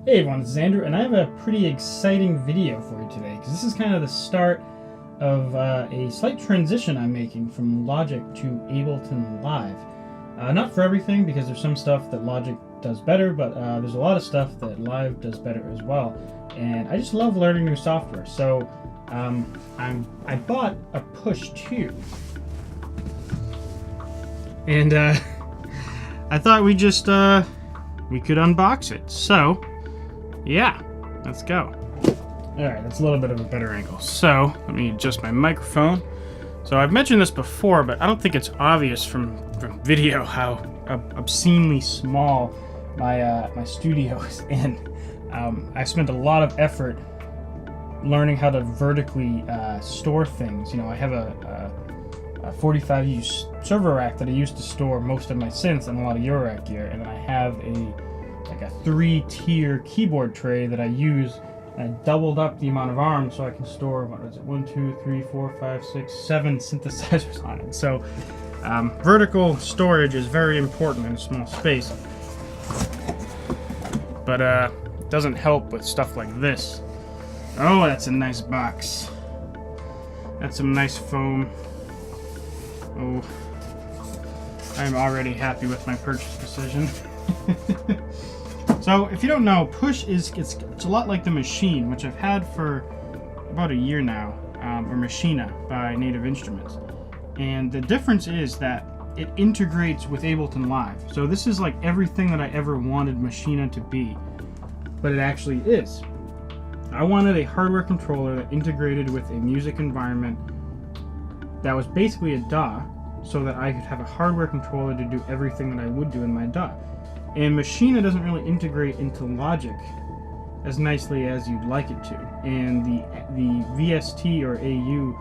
Hey everyone, this is Andrew, and I have a pretty exciting video for you today, because this is kind of the start of a slight transition I'm making from Logic to Ableton Live. Not for everything, because there's some stuff that Logic does better, but there's a lot of stuff that Live does better as well. And I just love learning new software, so I bought a Push 2. And I thought we could unbox it. So yeah, let's go. Alright, that's a little bit of a better angle. So, let me adjust my microphone. So I've mentioned this before, but I don't think it's obvious from video how obscenely small my studio is in. I spent a lot of effort learning how to vertically store things. You know, I have a 45U server rack that I used to store most of my synths and a lot of Eurorack gear, and then I have a 3-tier keyboard tray that I use, and I doubled up the amount of arms so I can store, 1, 2, 3, 4, 5, 6, 7 synthesizers on it. So vertical storage is very important in a small space, but it doesn't help with stuff like this. Oh, that's a nice box. That's some nice foam. Oh, I'm already happy with my purchase decision. So, if you don't know, Push it's a lot like the Machine, which I've had for about a year now, or Machina by Native Instruments. And the difference is that it integrates with Ableton Live. So this is like everything that I ever wanted Machina to be, but it actually is. I wanted a hardware controller that integrated with a music environment that was basically a DAW, so that I could have a hardware controller to do everything that I would do in my DAW. And Machina doesn't really integrate into Logic as nicely as you'd like it to. And the VST or AU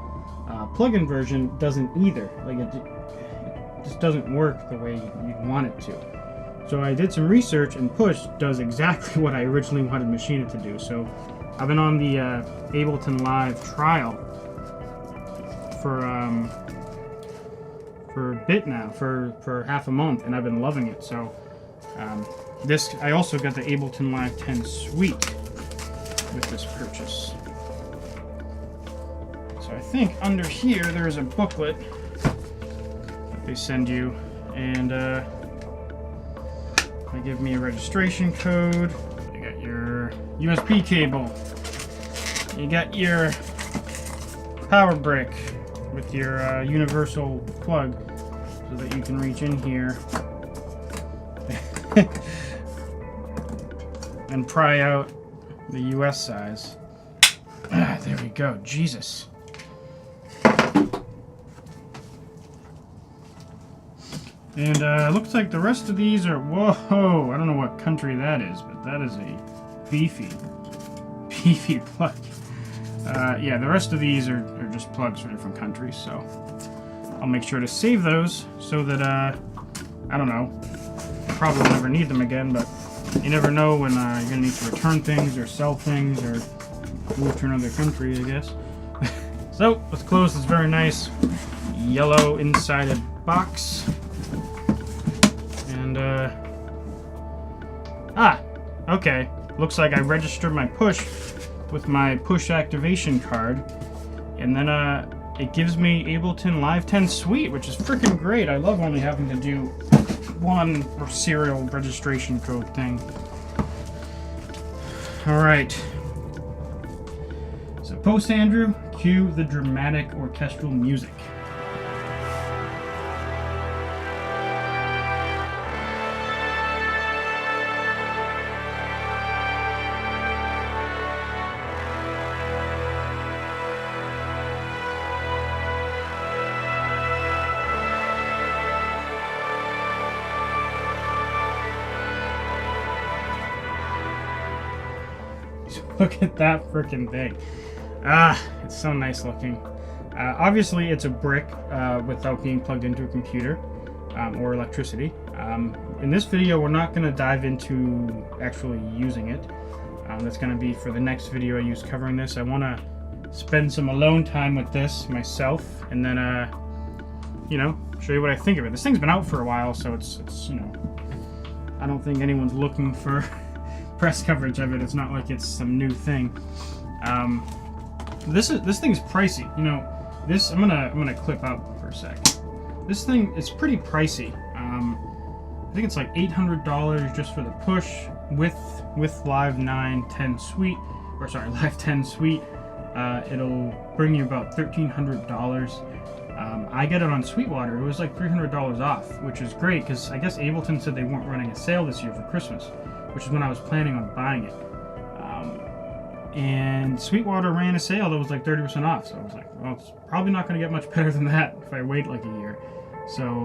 plugin version doesn't either. Like it just doesn't work the way you'd want it to. So I did some research, and Push does exactly what I originally wanted Machina to do. So I've been on the Ableton Live trial for a bit now, for half a month, and I've been loving it. So I also got the Ableton Live 10 Suite with this purchase. So I think under here there is a booklet that they send you, and they give me a registration code. You got your USB cable. You got your power brick with your universal plug so that you can reach in here and pry out the US size. There we go. Jesus. And looks like the rest of these are, whoa, I don't know what country that is, but that is a beefy plug. Yeah, the rest of these are just plugs for different countries, so I'll make sure to save those so that, I don't know, probably never need them again, but you never know when you're going to need to return things or sell things or move to another country, I guess. So, let's close this very nice yellow inside box. And, okay. Looks like I registered my Push with my Push activation card, and then it gives me Ableton Live 10 Suite, which is freaking great. I love only having to do one serial registration code thing. Alright. So post Andrew, cue the dramatic orchestral music. Look at that freaking thing. It's so nice looking. Obviously it's a brick without being plugged into a computer or electricity. In this video we're not going to dive into actually using it. That's going to be for the next video I use covering this. I want to spend some alone time with this myself, and then you know, show you what I think of it. This thing's been out for a while, so it's you know, I don't think anyone's looking for press coverage of it. It's not like it's some new thing. This thing's pricey. You know, this I'm gonna clip out for a sec. This thing is pretty pricey. I think it's like $800 just for the push with Live 9 10 Suite, or sorry, Live 10 Suite. It'll bring you about $1,300. I get it on Sweetwater. It was like $300 off, which is great because I guess Ableton said they weren't running a sale this year for Christmas, which is when I was planning on buying it. And Sweetwater ran a sale that was like 30% off, so I was like, well, it's probably not going to get much better than that if I wait like a year. So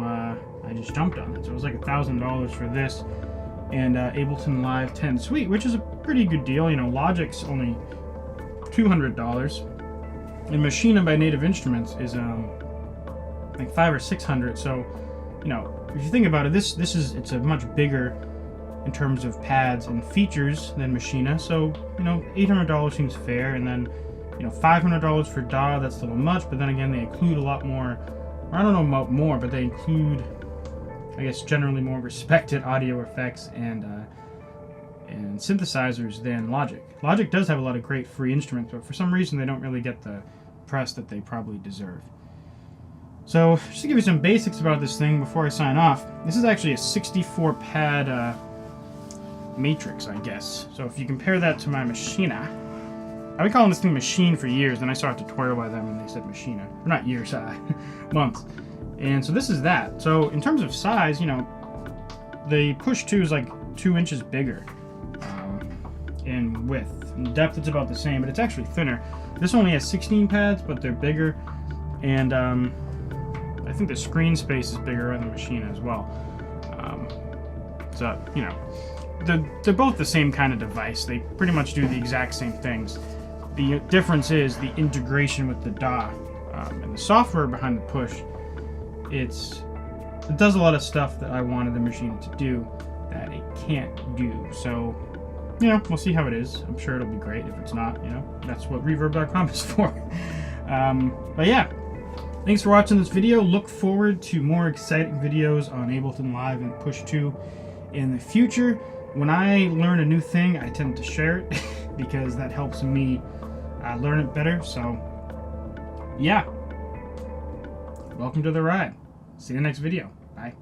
I just jumped on it. So it was like $1,000 for this and Ableton Live 10 Suite, which is a pretty good deal. You know, Logic's only $200, and Machina by Native Instruments is like $500 or $600. So, you know, if you think about it, it's a much bigger in terms of pads and features than Machina. So, you know, $800 seems fair, and then, you know, $500 for DAW, that's a little much, but then again, they include a lot more, or I don't know about more, but they include, I guess, generally more respected audio effects and synthesizers than Logic. Logic does have a lot of great free instruments, but for some reason they don't really get the press that they probably deserve. So, just to give you some basics about this thing before I sign off, this is actually a 64 pad matrix, I guess. So if you compare that to my Machina, I've been calling this thing Machine for years, then I saw a tutorial by them and they said Machina. Or not years, months. And so this is that. So in terms of size, you know, the Push 2 is like 2 inches bigger in width. In depth it's about the same, but it's actually thinner. This only has 16 pads, but they're bigger. And I think the screen space is bigger on the Machina as well. So, you know, they're both the same kind of device. They pretty much do the exact same things. The difference is the integration with the DAW and the software behind the Push. It does a lot of stuff that I wanted the machine to do that it can't do. So, you know, we'll see how it is. I'm sure it'll be great. If it's not, you know, that's what Reverb.com is for. But yeah, thanks for watching this video. Look forward to more exciting videos on Ableton Live and Push 2 in the future. When I learn a new thing, I tend to share it because that helps me learn it better. So, yeah. Welcome to the ride. See you in the next video. Bye.